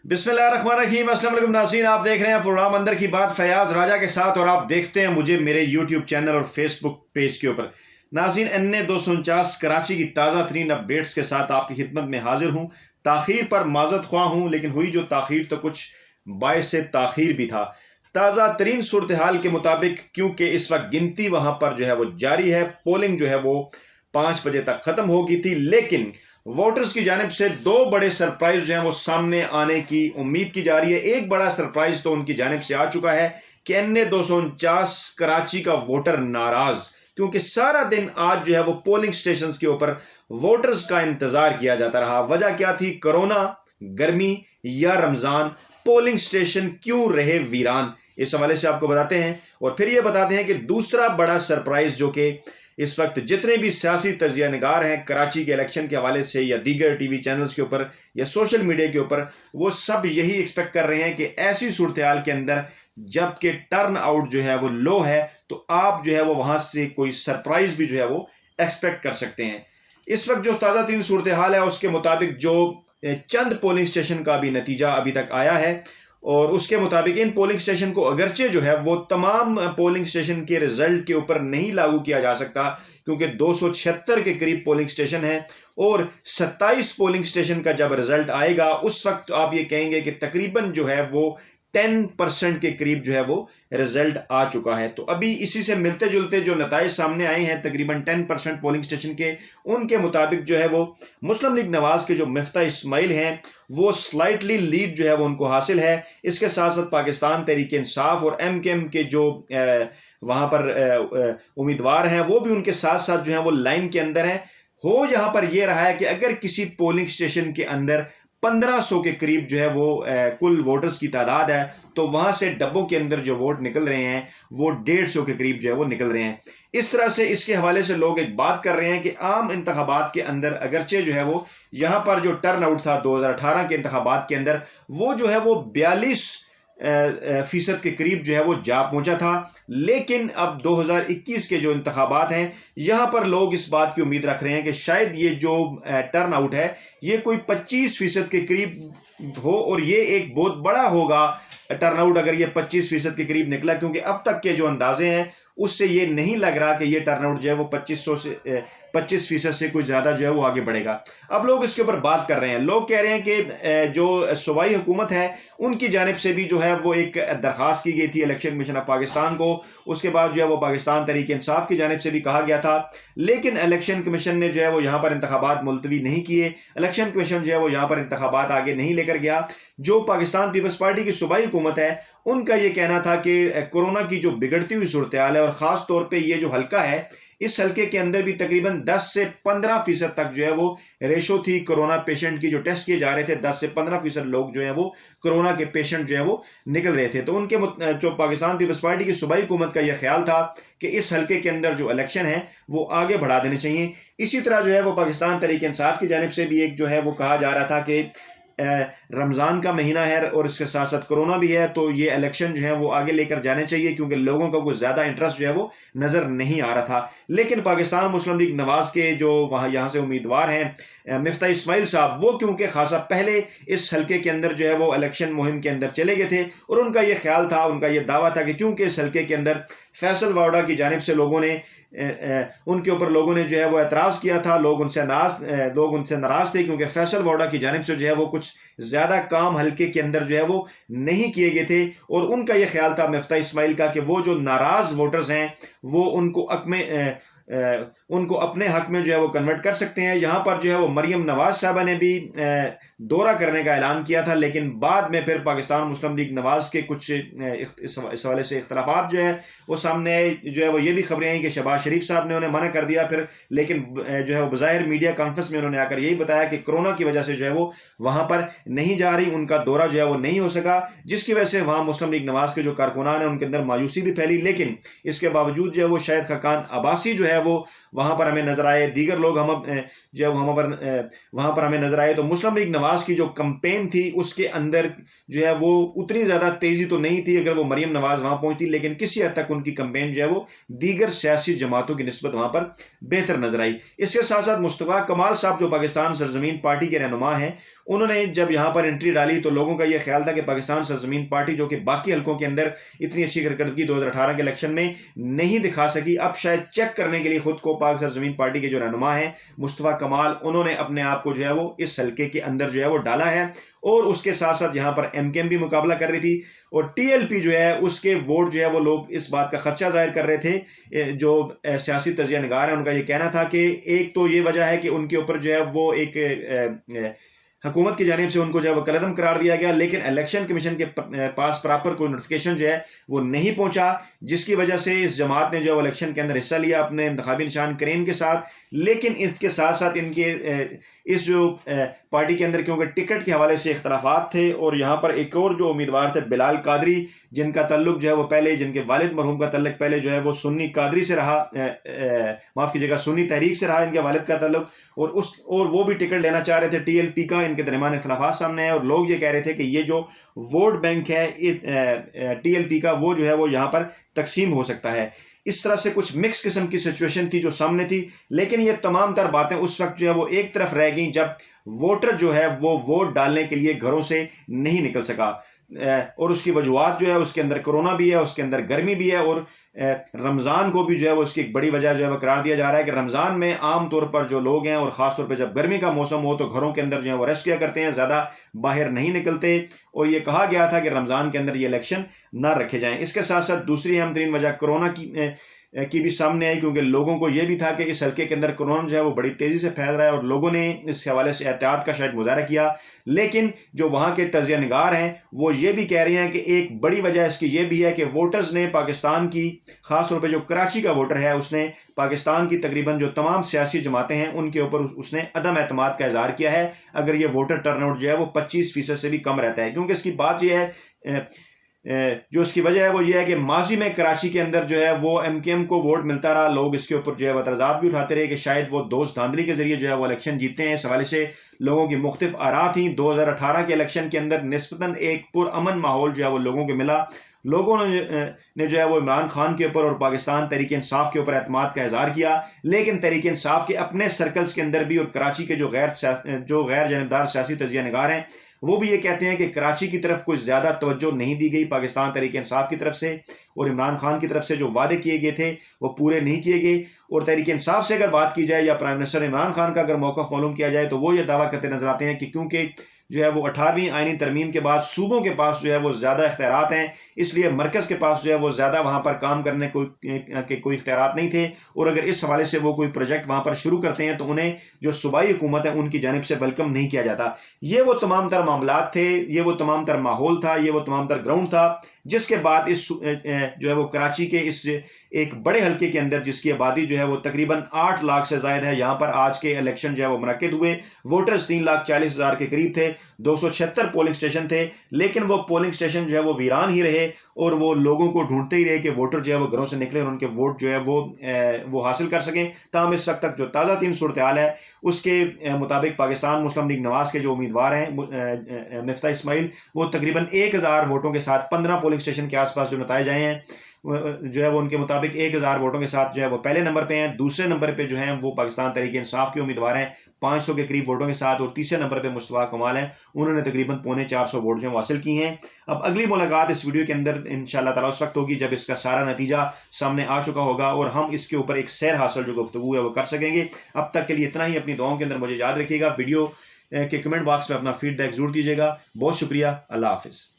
बिस्मिल्लाहिर्रहमानिर्रहीम। अस्सलाम वालेकुम नाज़रीन, आप देख रहे हैं प्रोग्राम अंदर की बात फैयाज राजा के साथ और आप देखते हैं मुझे मेरे यूट्यूब चैनल और फेसबुक पेज के ऊपर। नाज़रीन, एन 249 कराची की ताज़ा तरीन अपडेट्स के साथ आपकी खिदमत में हाजिर हूँ। ताखीर पर माजरत ख्वाह हूँ, लेकिन हुई जो ताखीर तो कुछ बायस से ताखीर भी था। ताज़ा तरीन सूरत हाल के मुताबिक, क्योंकि इस वक्त गिनती वहां पर जो है वो जारी है, पोलिंग जो है वो 5 बजे तक खत्म हो गई थी, लेकिन वोटर्स की जानिब से दो बड़े सरप्राइज जो हैं वो सामने आने की उम्मीद की जा रही है। एक बड़ा सरप्राइज तो उनकी जानिब से आ चुका है कि एन 249 कराची का वोटर नाराज, क्योंकि सारा दिन आज जो है वो पोलिंग स्टेशन के ऊपर वोटर्स का इंतजार किया जाता रहा। वजह क्या थी? कोरोना, गर्मी या रमजान? पोलिंग स्टेशन क्यों रहे वीरान? इस हवाले से आपको बताते हैं और फिर यह बताते हैं कि दूसरा बड़ा सरप्राइज जो कि इस वक्त जितने भी सियासी तजिया निगार हैं कराची के इलेक्शन के हवाले से या दीगर टीवी चैनल्स के ऊपर या सोशल मीडिया के ऊपर, वो सब यही एक्सपेक्ट कर रहे हैं कि ऐसी सूरत हाल के अंदर जबकि टर्न आउट जो है वो लो है, तो आप जो है वो वहां से कोई सरप्राइज भी जो है वो एक्सपेक्ट कर सकते हैं। इस वक्त जो ताज़ा तीन सूरत हाल है उसके मुताबिक जो चंद पोलिंग स्टेशन का भी नतीजा अभी तक आया है और उसके मुताबिक इन पोलिंग स्टेशन को अगरचे जो है वो तमाम पोलिंग स्टेशन के रिजल्ट के ऊपर नहीं लागू किया जा सकता, क्योंकि 276 के करीब पोलिंग स्टेशन है और 27 पोलिंग स्टेशन का जब रिजल्ट आएगा उस वक्त आप ये कहेंगे कि तकरीबन जो है वो 10% के करीब जो है वो रिजल्ट आ चुका है। तो अभी इसी से मिलते जुलते जो नताइज सामने आए हैं तकरीबन 10% पोलिंग स्टेशन के, उनके मुताबिक जो है वो मुस्लिम लीग नवाज के जो मिफ्ता इस्माइल हैं वो स्लाइटली लीड जो है वो उनको हासिल है। इसके साथ साथ पाकिस्तान तहरीक इंसाफ और MKM के जो वहां पर उम्मीदवार हैं वो भी उनके साथ साथ जो है वो लाइन के अंदर हैं। हो यहां पर यह रहा है कि अगर किसी पोलिंग स्टेशन के अंदर 1500 के करीब जो है वो कुल वोटर्स की तादाद है, तो वहां से डब्बों के अंदर जो वोट निकल रहे हैं वो 150 के करीब जो है वो निकल रहे हैं। इस तरह से इसके हवाले से लोग एक बात कर रहे हैं कि आम इंतखाबात के अंदर अगरचे जो है वो यहां पर जो टर्न आउट था 2018 के इंतखाबात के अंदर वो जो है वो 42% के करीब जो है वो जा पहुंचा था, लेकिन अब 2021 के जो इंतखाबात हैं यहां पर लोग इस बात की उम्मीद रख रहे हैं कि शायद ये जो टर्न आउट है ये कोई 25% के करीब हो और ये एक बहुत बड़ा होगा टर्न आउट अगर ये 25% के करीब निकला, क्योंकि अब तक के जो अंदाजे हैं उससे ये नहीं लग रहा कि ये टर्न आउट जो है वो 25% से कुछ ज्यादा जो है वो आगे बढ़ेगा। अब लोग इसके ऊपर बात कर रहे हैं, लोग कह रहे हैं कि जो सूबाई हुकूमत है उनकी जानिब से भी जो है वो एक दरखास्त की गई थी इलेक्शन कमीशन ऑफ पाकिस्तान को, उसके बाद जो है वो पाकिस्तान तहरीक इंसाफ की जानिब से भी कहा गया था, लेकिन इलेक्शन कमीशन ने जो है वो यहाँ पर इंतखाबात मुलतवी नहीं किए। इलेक्शन कमीशन जो है वो यहाँ पर इंतखाबात आगे नहीं लेकर गया। जो पाकिस्तान पीपल्स पार्टी की सूबाई हुकूमत है उनका यह कहना था कि कोरोना की जो बिगड़ती हुई सूरत हाल है और खास तौर पे ये जो हल्का है इस हल्के के अंदर भी तकरीबन 10 से 15% तक जो है वो रेशो थी कोरोना पेशेंट की, जो टेस्ट किए जा रहे थे 10 से 15% लोग जो है वो कोरोना के पेशेंट जो है वो निकल रहे थे। तो उनके जो पाकिस्तान पीपल्स पार्टी की सूबाई हुकूमत का यह ख्याल था कि इस हल्के के अंदर जो इलेक्शन है वो आगे बढ़ा देने चाहिए। इसी तरह जो है वो पाकिस्तान तहरीक इंसाफ की जानिब से भी एक जो है वो कहा जा रहा था कि रमज़ान का महीना है और इसके साथ साथ कोरोना भी है, तो ये इलेक्शन जो है वो आगे लेकर जाने चाहिए, क्योंकि लोगों का कुछ ज़्यादा इंटरेस्ट जो है वो नज़र नहीं आ रहा था। लेकिन पाकिस्तान मुस्लिम लीग नवाज के जो वहाँ यहाँ से उम्मीदवार हैं मिफ्ता इस्माइल साहब, वो क्योंकि खासा पहले इस हल्के के अंदर जो है वो इलेक्शन मुहिम के अंदर चले गए थे और उनका ये ख्याल था, उनका ये दावा था कि क्योंकि इस हल्के के अंदर फैसल वाडा की जानिब से लोगों ने उनके ऊपर लोगों ने जो है वो एतराज़ किया था, लोग उनसे नाराज थे, क्योंकि फैसल वाडा की जानिब से जो है वो कुछ ज़्यादा काम हल्के के अंदर जो है वो नहीं किए गए थे। और उनका ये ख्याल था मिफ्ता इस्माइल का कि वो जो नाराज़ वोटर्स हैं वो उनको अपने हक में जो है वो कन्वर्ट कर सकते हैं। यहाँ पर जो है वो मरियम नवाज साहबा ने भी दौरा करने का ऐलान किया था, लेकिन बाद में फिर पाकिस्तान मुस्लिम लीग नवाज के कुछ इस हवाले से इख्तलाफात जो है वो सामने आए। जो है वो ये भी खबरें आई कि शहबाज शरीफ साहब ने उन्हें मना कर दिया फिर, लेकिन जो है वो बज़ाहिर मीडिया कॉन्फ्रेंस में उन्होंने आकर यही बताया कि कोरोना की वजह से जो है वो वहाँ पर नहीं जा रही, उनका दौरा जो है वो नहीं हो सका, जिसकी वजह से वहाँ मुस्लिम लीग नवाज के जो कारकुनान हैं उनके अंदर मायूसी भी फैली। लेकिन इसके बावजूद जो है वो शायद खाकान अब्बासी जो है है वो वहाँ पर हमें नजर आए, दीगर लोग हम जो है वहाँ पर हमें नजर आए। तो मुस्लिम लीग नवाज की जो कंपेन थी उसके अंदर जो है वो उतनी ज्यादा तेजी तो नहीं थी अगर वो मरियम नवाज वहां पहुंचती, लेकिन किसी हद तक उनकी कंपेन जो है वो दीगर सियासी जमातों की निस्बत वहां पर बेहतर नजर आई। इसके साथ साथ मुस्तफा कमाल साहब जो पाकिस्तान सरजमीन पार्टी के रहनुमा हैं, उन्होंने जब यहां पर एंट्री डाली तो लोगों का यह ख्याल था कि पाकिस्तान सरजमीन पार्टी जो कि बाकी हलकों के अंदर इतनी अच्छी कारकर्दगी 2018 के इलेक्शन में नहीं दिखा सकी, अब शायद चेक करने के लिए खुद को पाक सरजमीन पार्टी के जो रहनुमा है मुस्तफा कमाल, उन्होंने अपने आप को जो है वो इस हल्के के अंदर जो है वो डाला है। और उसके साथ साथ यहां पर एमकेएम भी मुकाबला कर रही थी और टीएलपी जो है उसके वोट जो है वो लोग इस बात का खदशा जाहिर कर रहे थे। जो सियासी तजिया निगार है उनका ये कहना था कि एक तो ये वजह है कि उनके ऊपर जो है वो एक हुकूमत की जानिब से उनको जो है वो कलअदम करार दिया गया, लेकिन इलेक्शन कमीशन के पास प्रॉपर कोई नोटिफिकेशन जो है वो नहीं पहुंचा, जिसकी वजह से इस जमात ने जो है इलेक्शन के अंदर हिस्सा लिया अपने इंतखाबी निशान करीन के साथ। लेकिन इसके साथ साथ इनके इस जो पार्टी के अंदर क्योंकि टिकट के हवाले से इख्तलाफात थे और यहाँ पर एक और जो उम्मीदवार थे बिलाल कादरी, जिनका तल्लुक जो है वो पहले, जिनके वालिद मरहूम का तल्लुक पहले जो है वो सुन्नी कादरी से रहा, माफ कीजिएगा सुन्नी तहरीक से रहा इनके वालिद का तल्लुक, और वो भी टिकट लेना चाह रहे थे टीएलपी का। इनके दरमियान इख्तलाफात सामने है और लोग ये कह रहे थे कि ये जो वोट बैंक है टीएलपी का वो जो है वो यहाँ पर तकसीम हो सकता है। इस तरह से कुछ मिक्स किस्म की सिचुएशन थी जो सामने थी, लेकिन ये तमाम तर बातें उस वक्त जो है वो एक तरफ रह गई जब वोटर जो है वो वोट डालने के लिए घरों से नहीं निकल सका। और उसकी वजूहात जो है उसके अंदर कोरोना भी है, उसके अंदर गर्मी भी है और रमज़ान को भी जो है वो उसकी एक बड़ी वजह जो है वो करार दिया जा रहा है कि रमज़ान में आम तौर पर जो लोग हैं और ख़ास तौर पर जब गर्मी का मौसम हो तो घरों के अंदर जो है वो रेस्ट किया करते हैं, ज़्यादा बाहर नहीं निकलते। और ये कहा गया था कि रमज़ान के अंदर ये इलेक्शन ना रखे जाएँ। इसके साथ साथ दूसरी अहम तरीन वजह कोरोना की भी सामने आई, क्योंकि लोगों को यह भी था कि इस हल्के के अंदर कोरोना जो है वो बड़ी तेजी से फैल रहा है और लोगों ने इस हवाले से एहतियात का शायद मुजाहरा किया। लेकिन जो वहां के तजिया निगार हैं वो ये भी कह रहे हैं कि एक बड़ी वजह इसकी ये भी है कि वोटर्स ने पाकिस्तान की, खास तौर पर जो कराची का वोटर है उसने पाकिस्तान की तकरीबन जो तमाम सियासी जमातें हैं उनके ऊपर उसने अदम एतमाद का इजहार किया है अगर ये वोटर टर्नआउट जो है वो 25% से भी कम रहता है। क्योंकि इसकी बात यह है, जो इसकी वजह है वो ये है कि माजी में कराची के अंदर जो है वो एमकेएम को वोट मिलता रहा, लोग इसके ऊपर जो है एतराज़ात भी उठाते रहे कि शायद वो दोस्त धांधली के जरिए जो है वो इलेक्शन जीतते हैं। इस हवाले से लोगों की मुख्तलिफ आरा थी। 2018 के इलेक्शन के अंदर निस्बतन एक पुरअमन माहौल जो है वो लोगों को मिला। लोगों ने जो है वो इमरान खान के ऊपर और पाकिस्तान तहरीक इंसाफ के ऊपर एतमाद का इजहार किया, लेकिन तहरीक इंसाफ के अपने सर्कल्स के अंदर भी और कराची के जो गैर जानबदार सियासी तजिया निगार हैं वो भी ये कहते हैं कि कराची की तरफ कोई ज्यादा तवज्जो नहीं दी गई पाकिस्तान तहरीक इंसाफ की तरफ से, और इमरान खान की तरफ से जो वादे किए गए थे वो पूरे नहीं किए गए। और तहरीक इंसाफ से अगर बात की जाए या प्राइम मिनिस्टर इमरान खान का अगर मौका मालूम किया जाए तो वो ये दावा करते नजर आते हैं कि क्योंकि जो है वो 18वीं आईनी तरमीम के बाद सूबों के पास जो है वो ज्यादा इख्तियारात हैं, इसलिए मरकज के पास जो है वो ज्यादा वहां पर काम करने कोई इख्तियारात नहीं थे। और अगर इस हवाले से वो कोई प्रोजेक्ट वहां पर शुरू करते हैं तो उन्हें जो सूबाई हुकूमत है उनकी जानिब से वेलकम नहीं किया जाता। ये वो तमाम तर मामलात थे, ये वो तमाम तर माहौल था, ये वो तमाम तर ग्राउंड था, जिसके बाद इस जो है वो कराची के इस एक बड़े हल्के के अंदर जिसकी आबादी जो है वो तकरीबन 8 लाख से ज्यादा है, यहाँ पर आज के इलेक्शन जो है वो मुनक्किद हुए। वोटर्स 3,40,000 के करीब थे, 276 पोलिंग स्टेशन थे, लेकिन वो पोलिंग स्टेशन जो है वो वीरान ही रहे और वो लोगों को ढूंढते ही रहे कि वोटर जो है वो घरों से निकले और उनके वोट जो है वो हासिल कर सकें। तमाम इस वक्त तक जो ताज़ा तीन सूरत हाल है उसके मुताबिक पाकिस्तान मुस्लिम लीग नवाज के जो उम्मीदवार हैं मिफ्ता इस्माइल, वो तकरीबन 1000 वोटों के साथ 15 पोलिंग स्टेशन के आसपास जो नतीजे आए हैं जो है वो उनके मुताबिक 1000 वोटों के साथ जो है वो पहले नंबर पे हैं। दूसरे नंबर पे जो है वो पाकिस्तान तहरीक इंसाफ के उम्मीदवार हैं 500 के करीब वोटों के साथ, और तीसरे नंबर पे मुस्तफा कमाल हैं, उन्होंने तकरीबन 450 वोट जो हासिल किए हैं। अब अगली मुलाकात इस वीडियो के अंदर इंशाल्लाह ताला उस वक्त होगी जब इसका सारा नतीजा सामने आ चुका होगा और हम इसके ऊपर एक सैर हासिल जो गुफ्तगू है वो कर सकेंगे। अब तक के लिए इतना ही। अपनी दुआओं के अंदर मुझे याद रखिएगा। वीडियो के कमेंट बॉक्स में अपना फीडबैक जरूर दीजिएगा। बहुत शुक्रिया। अल्लाह हाफिज़।